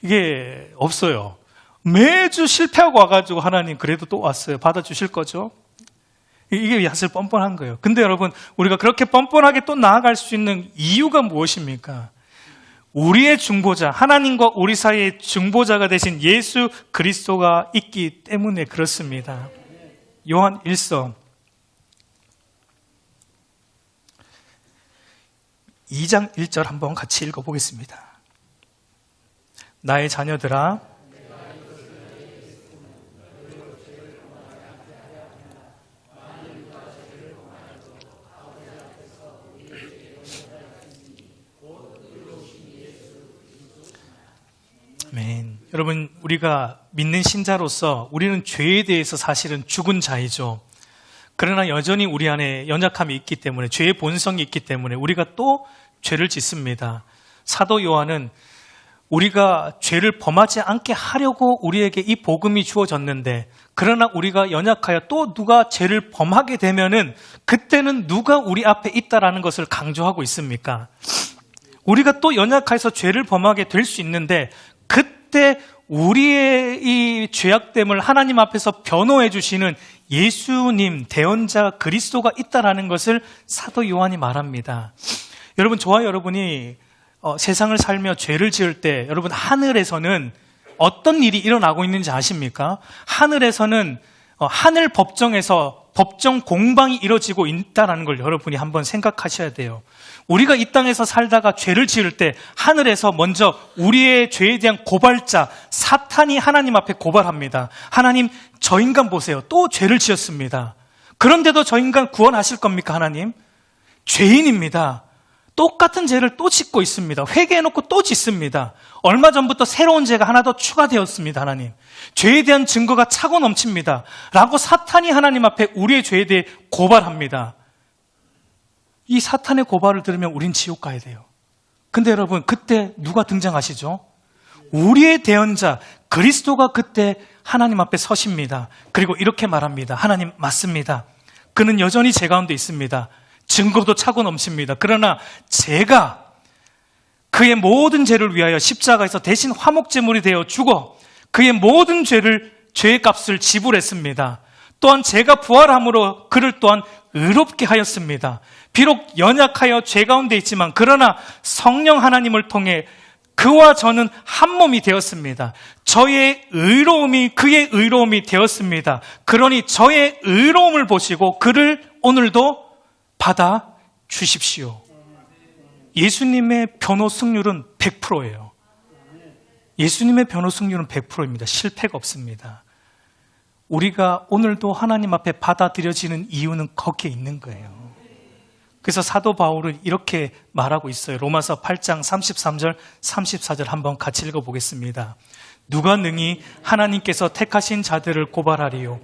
이게 없어요. 매주 실패하고 와가지고 하나님 그래도 또 왔어요, 받아주실 거죠? 이게 사실 뻔뻔한 거예요. 근데 여러분, 우리가 그렇게 뻔뻔하게 또 나아갈 수 있는 이유가 무엇입니까? 우리의 중보자, 하나님과 우리 사이의 중보자가 되신 예수 그리스도가 있기 때문에 그렇습니다. 요한 1서 2장 1절 한번 같이 읽어보겠습니다. 나의 자녀들아, 아멘. 여러분, 우리가 믿는 신자로서 우리는 죄에 대해서 사실은 죽은 자이죠. 그러나 여전히 우리 안에 연약함이 있기 때문에, 죄의 본성이 있기 때문에 우리가 또 죄를 짓습니다. 사도 요한은 우리가 죄를 범하지 않게 하려고 우리에게 이 복음이 주어졌는데, 그러나 우리가 연약하여 또 누가 죄를 범하게 되면은 그때는 누가 우리 앞에 있다라는 것을 강조하고 있습니까? 우리가 또 연약해서 죄를 범하게 될 수 있는데, 그때 우리의 이 죄악됨을 하나님 앞에서 변호해 주시는 예수님, 대언자 그리스도가 있다라는 것을 사도 요한이 말합니다. 여러분, 저와 여러분이 세상을 살며 죄를 지을 때 여러분, 하늘에서는 어떤 일이 일어나고 있는지 아십니까? 하늘에서는 하늘 법정에서 법정 공방이 이루어지고 있다는 걸 여러분이 한번 생각하셔야 돼요. 우리가 이 땅에서 살다가 죄를 지을 때 하늘에서 먼저 우리의 죄에 대한 고발자 사탄이 하나님 앞에 고발합니다. 하나님, 저 인간 보세요. 또 죄를 지었습니다. 그런데도 저 인간 구원하실 겁니까, 하나님? 죄인입니다. 똑같은 죄를 또 짓고 있습니다. 회개해놓고 또 짓습니다. 얼마 전부터 새로운 죄가 하나 더 추가되었습니다, 하나님. 죄에 대한 증거가 차고 넘칩니다. 라고 사탄이 하나님 앞에 우리의 죄에 대해 고발합니다. 이 사탄의 고발을 들으면 우린 지옥 가야 돼요. 근데 여러분, 그때 누가 등장하시죠? 우리의 대언자 그리스도가 그때 하나님 앞에 서십니다. 그리고 이렇게 말합니다. 하나님, 맞습니다. 그는 여전히 제 가운데 있습니다. 증거도 차고 넘칩니다. 그러나 제가 그의 모든 죄를 위하여 십자가에서 대신 화목제물이 되어 죽어 그의 모든 죄의 값을 지불했습니다. 또한 제가 부활함으로 그를 또한 의롭게 하였습니다. 비록 연약하여 죄 가운데 있지만 그러나 성령 하나님을 통해 그와 저는 한 몸이 되었습니다. 저의 의로움이 그의 의로움이 되었습니다. 그러니 저의 의로움을 보시고 그를 오늘도 받아 주십시오. 예수님의 변호 승률은 100%예요. 예수님의 변호 승률은 100%입니다. 실패가 없습니다. 우리가 오늘도 하나님 앞에 받아들여지는 이유는 거기에 있는 거예요. 그래서 사도 바울은 이렇게 말하고 있어요. 로마서 8장 33절, 34절 한번 같이 읽어보겠습니다. 누가 능히 하나님께서 택하신 자들을 고발하리요.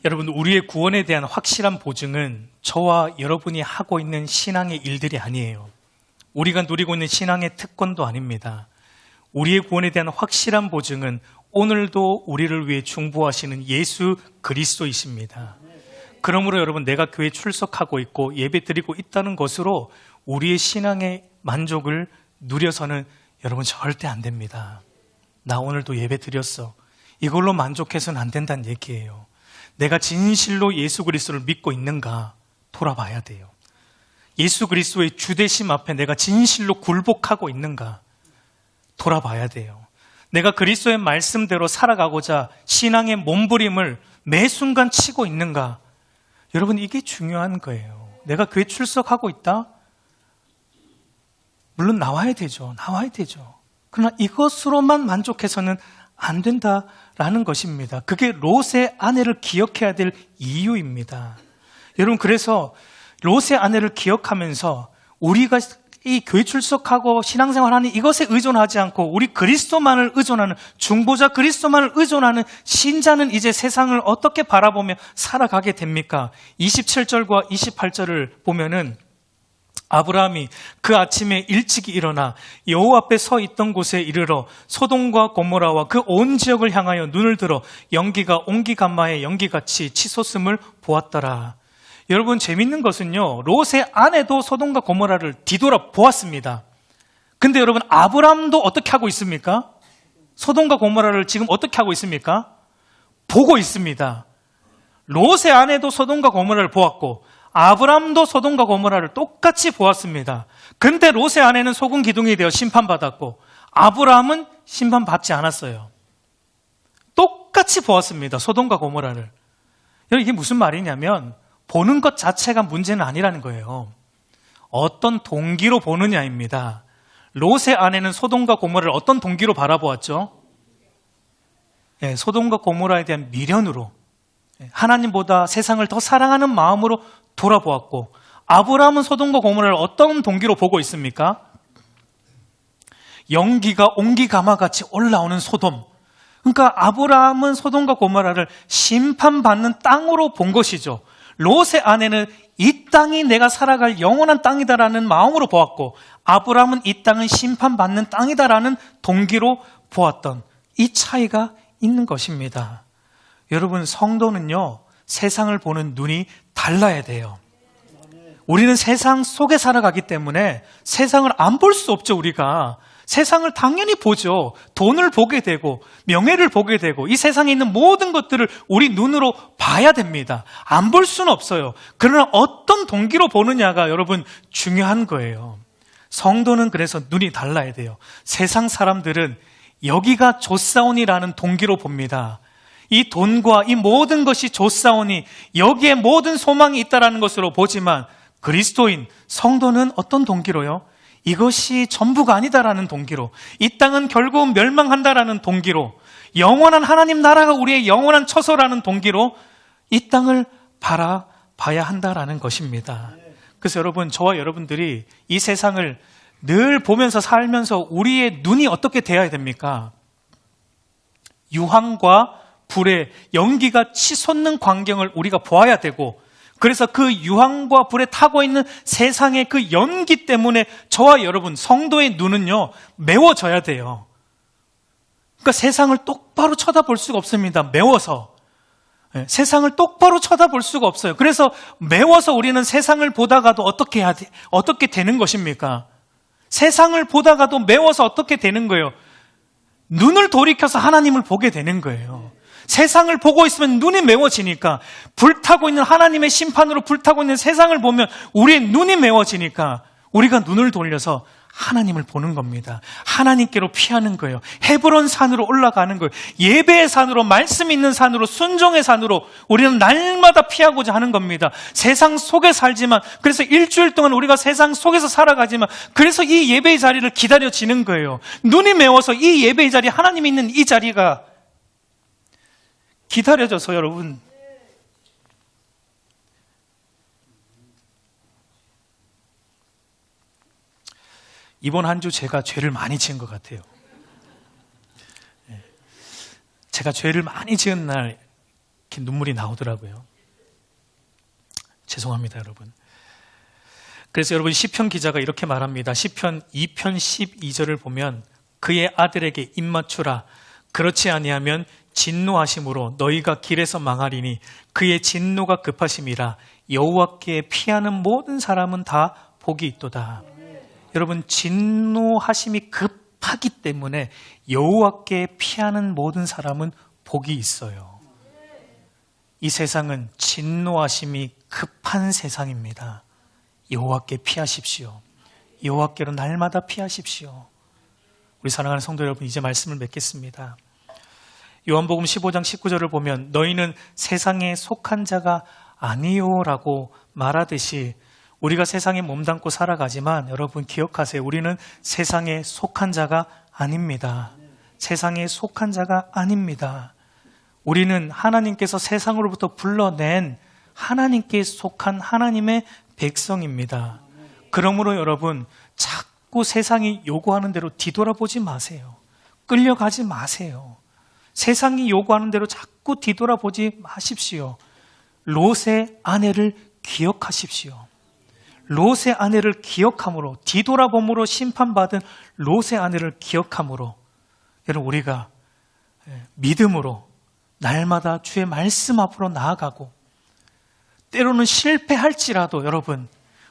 여러분, 우리의 구원에 대한 확실한 보증은 저와 여러분이 하고 있는 신앙의 일들이 아니에요. 우리가 누리고 있는 신앙의 특권도 아닙니다. 우리의 구원에 대한 확실한 보증은 오늘도 우리를 위해 중보하시는 예수 그리스도이십니다. 그러므로 여러분, 내가 교회에 출석하고 있고 예배드리고 있다는 것으로 우리의 신앙의 만족을 누려서는 여러분 절대 안 됩니다. 나 오늘도 예배드렸어. 이걸로 만족해서는 안 된다는 얘기예요. 내가 진실로 예수 그리스도를 믿고 있는가 돌아봐야 돼요. 예수 그리스도의 주되심 앞에 내가 진실로 굴복하고 있는가 돌아봐야 돼요. 내가 그리스도의 말씀대로 살아가고자 신앙의 몸부림을 매 순간 치고 있는가. 여러분, 이게 중요한 거예요. 내가 교회 출석하고 있다? 물론 나와야 되죠. 그러나 이것으로만 만족해서는 안 된다라는 것입니다. 그게 롯의 아내를 기억해야 될 이유입니다. 여러분, 그래서 롯의 아내를 기억하면서 우리가 이 교회 출석하고 신앙생활하는 이것에 의존하지 않고 우리 그리스도만을 의존하는, 중보자 그리스도만을 의존하는 신자는 이제 세상을 어떻게 바라보며 살아가게 됩니까? 27절과 28절을 보면은 아브라함이 그 아침에 일찍이 일어나 여호와 앞에 서 있던 곳에 이르러 소돔과 고모라와 그 온 지역을 향하여 눈을 들어 연기가 온기간마의 연기같이 치솟음을 보았더라. 여러분, 재밌는 것은요, 롯의 아내도 소돔과 고모라를 뒤돌아 보았습니다. 근데 여러분, 아브라함도 어떻게 하고 있습니까? 소돔과 고모라를 지금 어떻게 하고 있습니까? 보고 있습니다. 롯의 아내도 소돔과 고모라를 보았고 아브라함도 소돔과 고모라를 똑같이 보았습니다. 근데 롯의 아내는 소금 기둥이 되어 심판받았고 아브라함은 심판받지 않았어요. 똑같이 보았습니다. 소돔과 고모라를. 여러분, 이게 무슨 말이냐면 보는 것 자체가 문제는 아니라는 거예요. 어떤 동기로 보느냐입니다. 롯의 아내는 소돔과 고모라를 어떤 동기로 바라보았죠? 예, 소돔과 고모라에 대한 미련으로, 하나님보다 세상을 더 사랑하는 마음으로 돌아보았고, 아브라함은 소돔과 고모라를 어떤 동기로 보고 있습니까? 연기가 옹기가마같이 올라오는 소돔. 그러니까 아브라함은 소돔과 고모라를 심판받는 땅으로 본 것이죠. 롯의 아내는 이 땅이 내가 살아갈 영원한 땅이다라는 마음으로 보았고, 아브라함은 이 땅은 심판받는 땅이다라는 동기로 보았던 이 차이가 있는 것입니다. 여러분, 성도는요, 세상을 보는 눈이 달라야 돼요. 우리는 세상 속에 살아가기 때문에 세상을 안 볼 수 없죠. 우리가 세상을 당연히 보죠. 돈을 보게 되고 명예를 보게 되고 이 세상에 있는 모든 것들을 우리 눈으로 봐야 됩니다. 안 볼 수는 없어요. 그러나 어떤 동기로 보느냐가 여러분 중요한 거예요. 성도는 그래서 눈이 달라야 돼요. 세상 사람들은 여기가 좋사오니라는 동기로 봅니다. 이 돈과 이 모든 것이 좋사오니 여기에 모든 소망이 있다라는 것으로 보지만, 그리스도인 성도는 어떤 동기로요? 이것이 전부가 아니다라는 동기로, 이 땅은 결국 멸망한다라는 동기로, 영원한 하나님 나라가 우리의 영원한 처소라는 동기로 이 땅을 바라봐야 한다라는 것입니다. 그래서 여러분, 저와 여러분들이 이 세상을 늘 보면서 살면서 우리의 눈이 어떻게 되어야 됩니까? 유황과 불의 연기가 치솟는 광경을 우리가 보아야 되고, 그래서 그 유황과 불에 타고 있는 세상의 그 연기 때문에 저와 여러분, 성도의 눈은요, 매워져야 돼요. 그러니까 세상을 똑바로 쳐다볼 수가 없습니다. 매워서. 세상을 똑바로 쳐다볼 수가 없어요. 그래서 매워서 우리는 세상을 보다가도 어떻게 되는 것입니까? 세상을 보다가도 매워서 어떻게 되는 거예요? 눈을 돌이켜서 하나님을 보게 되는 거예요. 세상을 보고 있으면 눈이 매워지니까, 불타고 있는 하나님의 심판으로 불타고 있는 세상을 보면 우리의 눈이 매워지니까 우리가 눈을 돌려서 하나님을 보는 겁니다. 하나님께로 피하는 거예요. 헤브론 산으로 올라가는 거예요. 예배의 산으로, 말씀 있는 산으로, 순종의 산으로 우리는 날마다 피하고자 하는 겁니다. 세상 속에 살지만, 그래서 일주일 동안 우리가 세상 속에서 살아가지만, 그래서 이 예배의 자리를 기다려지는 거예요. 눈이 매워서 이 예배의 자리, 하나님이 있는 이 자리가 기다려져서 여러분, 이번 한 주 제가 죄를 많이 지은 것 같아요. 제가 죄를 많이 지은 날 이렇게 눈물이 나오더라고요. 죄송합니다, 여러분. 그래서 여러분, 시편 기자가 이렇게 말합니다. 시편 2편 12절을 보면, 그의 아들에게 입맞추라. 그렇지 아니하면 진노하심으로 너희가 길에서 망하리니 그의 진노가 급하심이라. 여호와께 피하는 모든 사람은 다 복이 있도다. 여러분, 진노하심이 급하기 때문에 여호와께 피하는 모든 사람은 복이 있어요. 이 세상은 진노하심이 급한 세상입니다. 여호와께 피하십시오. 여호와께로 날마다 피하십시오. 우리 사랑하는 성도 여러분, 이제 말씀을 맺겠습니다. 요한복음 15장 19절을 보면, 너희는 세상에 속한 자가 아니요라고 말하듯이 우리가 세상에 몸담고 살아가지만, 여러분 기억하세요. 우리는 세상에 속한 자가 아닙니다. 세상에 속한 자가 아닙니다. 우리는 하나님께서 세상으로부터 불러낸 하나님께 속한 하나님의 백성입니다. 그러므로 여러분, 자꾸 세상이 요구하는 대로 뒤돌아보지 마세요. 끌려가지 마세요. 세상이 요구하는 대로 자꾸 뒤돌아보지 마십시오. 롯의 아내를 기억하십시오. 롯의 아내를 기억함으로, 뒤돌아봄으로 심판받은 롯의 아내를 기억함으로, 여러분, 우리가 믿음으로 날마다 주의 말씀 앞으로 나아가고, 때로는 실패할지라도 여러분,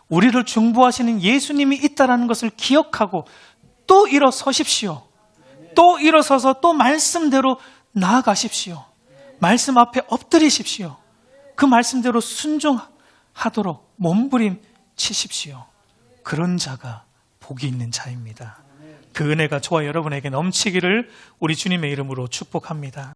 우리를 중보하시는 예수님이 있다는 것을 기억하고 또 일어서십시오. 또 일어서서 또 말씀대로 나아가십시오. 말씀 앞에 엎드리십시오. 그 말씀대로 순종하도록 몸부림치십시오. 그런 자가 복이 있는 자입니다. 그 은혜가 저와 여러분에게 넘치기를 우리 주님의 이름으로 축복합니다.